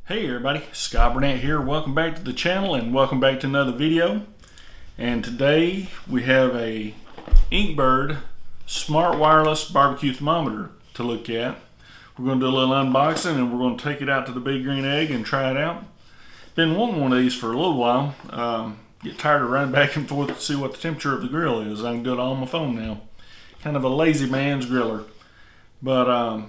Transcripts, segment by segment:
Hey everybody, Scott Burnette here. Welcome back to the channel and welcome back to another video. And today we have a InkBird smart wireless barbecue thermometer to look at. We're going to do a little unboxing and we're going to take it out to the Big Green Egg and try it out. Been wanting one of these for a little while. Get tired of running back and forth to see what the temperature of the grill is. I can do it all on my phone now. Kind of a lazy man's griller. But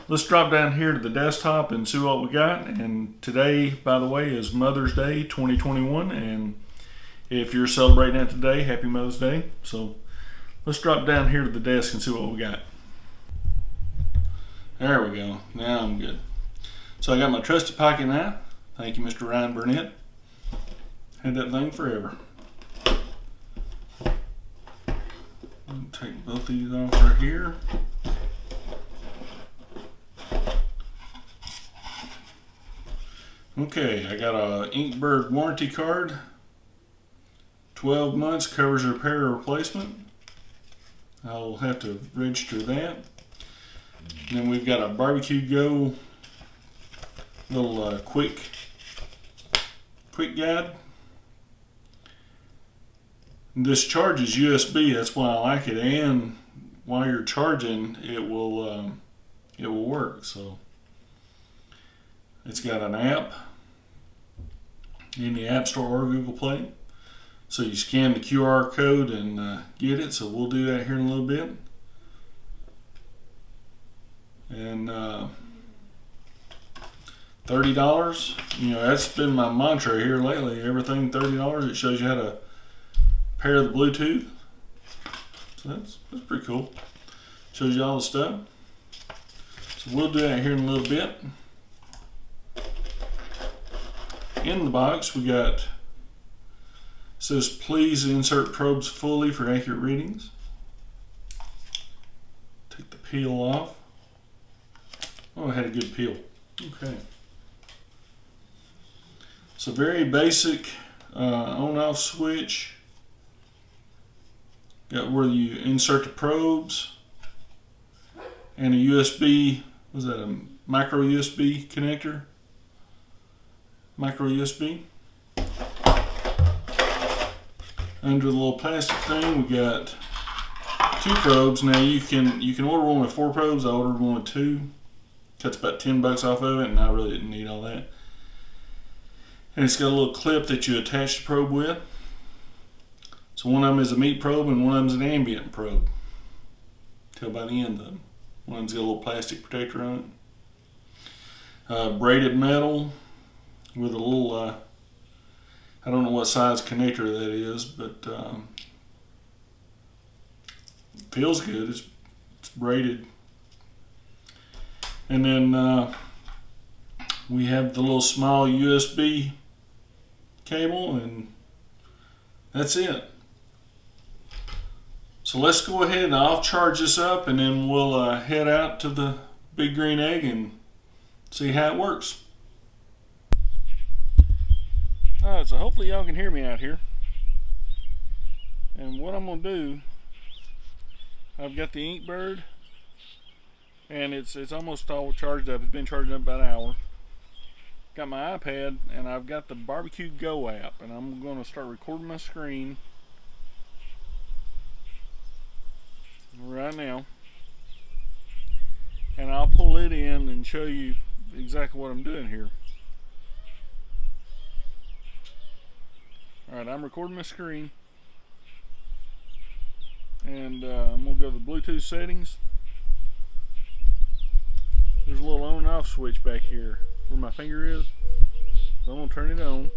let's drop down here to the desktop and see what we got. And today, by the way, is Mother's Day 2021. And if you're celebrating that today, happy Mother's Day. So let's drop down here to the desk and see what we got. There we go. Now I'm good. So I got my trusty pocket knife. Thank you, Mr. Ryan Burnette. Had that thing forever. Take both these off right here. Okay, I got a InkBird warranty card. 12 months, covers repair or replacement. I'll have to register that. And then we've got a Barbecue Go little quick guide. This charges USB, that's why I like it, and while you're charging it will work. So it's got an app in the App Store or Google Play. So you scan the QR code and get it. So we'll do that here in a little bit. And $30. You know, that's been my mantra here lately. Everything $30. It shows you how to pair the Bluetooth. So that's pretty cool. Shows you all the stuff. So we'll do that here in a little bit. In the box we got, says please insert probes fully for accurate readings. Take the peel off. Oh, I had a good peel. Okay. So very basic on-off switch. Got where you insert the probes and a USB, was that a micro USB connector? Micro USB. Under the little plastic thing we got 2 probes. Now you can order one with 4 probes. I ordered one with 2. Cuts about $10 off of it, and I really didn't need all that. And it's got a little clip that you attach the probe with. So one of them is a meat probe and one of them is an ambient probe. Tell by the end of them. One of them's got a little plastic protector on it. Braided metal with a little, I don't know what size connector that is, but feels good. It's braided. And then we have the little small USB cable, and that's it. So let's go ahead and I'll charge this up, and then we'll head out to the Big Green Egg and see how it works. Alright, so hopefully y'all can hear me out here. And what I'm going to do, I've got the InkBird, and it's almost all charged up. It's been charged up about an hour. Got my iPad, and I've got the Barbecue Go app, and I'm going to start recording my screen right now. And I'll pull it in and show you exactly what I'm doing here. Alright, I'm recording my screen, and I'm going to go to the Bluetooth settings. There's a little on and off switch back here where my finger is, so I'm going to turn it on.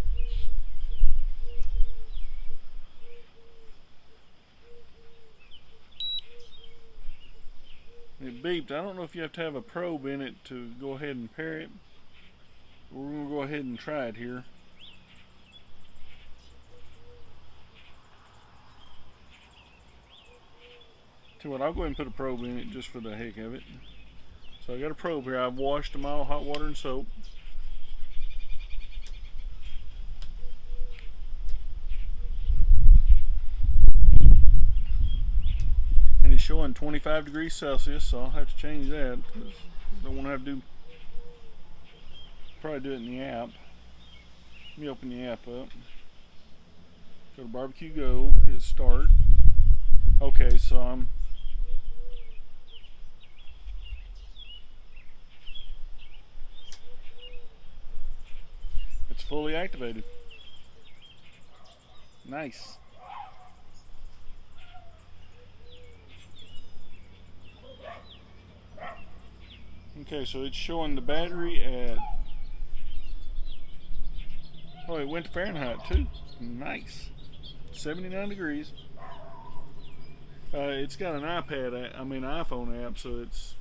It beeped. I don't know if you have to have a probe in it to go ahead and pair it. We're going to go ahead and try it here. Tell you what, I'll go ahead and put a probe in it just for the heck of it. So I got a probe here. I've washed them all, hot water and soap. And it's showing 25 degrees Celsius, so I'll have to change that because I don't want to have to do Probably do it in the app. Let me open the app up. Go to barbecue go, hit start. Okay, so it's fully activated. Nice. Okay, so it's showing the battery at, oh, it went to Fahrenheit too. Nice. 79 degrees. It's got an iPhone app, so it's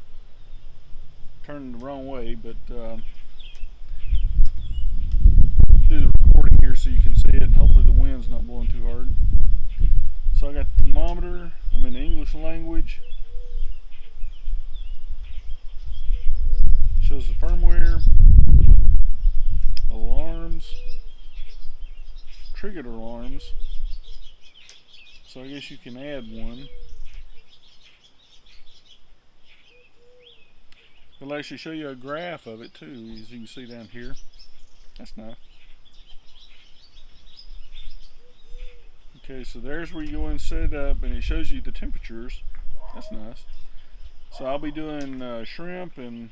turning the wrong way, but do the recording here so you can see it, and hopefully the wind's not blowing too hard. So I got the thermometer. I'm in the English language. Shows the firmware, alarms, triggered alarms. So I guess you can add one. It'll actually show you a graph of it too, as you can see down here. That's nice. Okay, so there's where you go and set it up, and it shows you the temperatures. That's nice. So I'll be doing shrimp and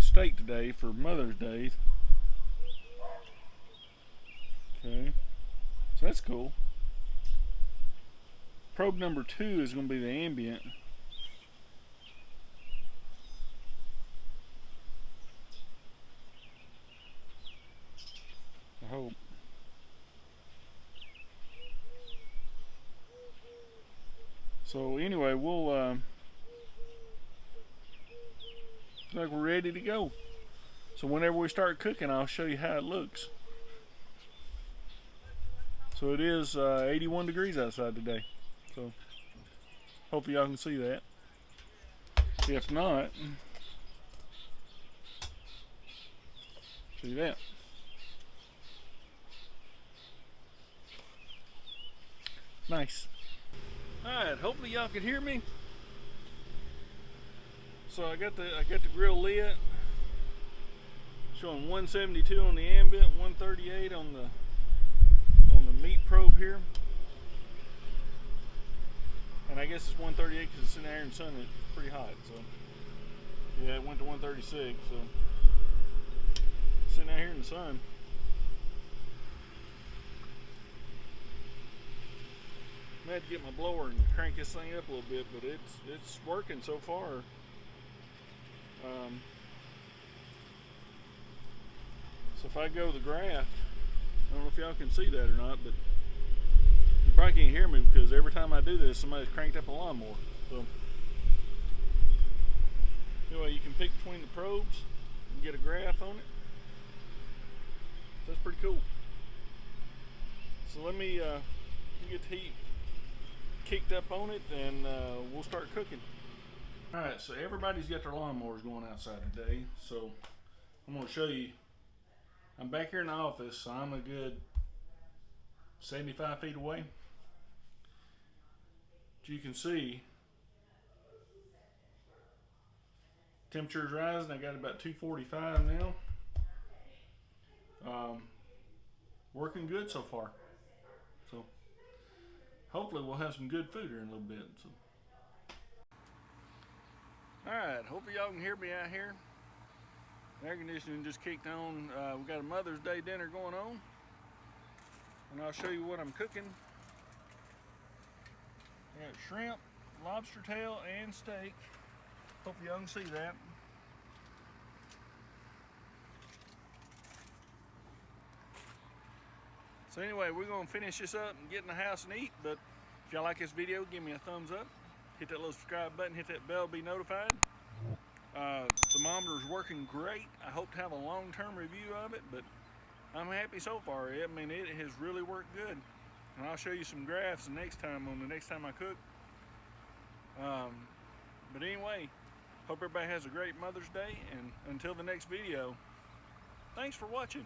steak today for Mother's Day. Okay, so that's cool. Probe number 2 is going to be the ambient. I hope. So anyway, we'll looks like we're ready to go. So whenever we start cooking, I'll show you how it looks. So it is 81 degrees outside today. So hopefully y'all can see that. If not, see that. Nice. Alright, hopefully y'all can hear me. So I got the grill lit, showing 172 on the ambient, 138 on the meat probe here, and I guess it's 138 because it's in the air and sun. It's pretty hot, so yeah, it went to 136. So sitting out here in the sun. I had to get my blower and crank this thing up a little bit, but it's working so far. So if I go the graph, I don't know if y'all can see that or not, but you probably can't hear me because every time I do this, somebody's cranked up a lawnmower. So anyway, you can pick between the probes and get a graph on it. That's pretty cool. So let me get the heat kicked up on it, and we'll start cooking. Alright, so everybody's got their lawnmowers going outside today, so I'm going to show you. I'm back here in the office, so I'm a good 75 feet away. As you can see, temperature's rising. I got about 245 now. Working good so far. So hopefully we'll have some good food here in a little bit. So. Alright, hopefully y'all can hear me out here. Air conditioning just kicked on. We got a Mother's Day dinner going on, and I'll show you what I'm cooking. I got shrimp, lobster tail, and steak. Hopefully y'all can see that. So anyway, we're going to finish this up and get in the house and eat, but if y'all like this video, give me a thumbs up. Hit that little subscribe button, hit that bell to be notified. Thermometer is working great. I hope to have a long-term review of it, but I'm happy so far. I mean, it has really worked good. And I'll show you some graphs the next time I cook. But anyway, hope everybody has a great Mother's Day, and until the next video, thanks for watching.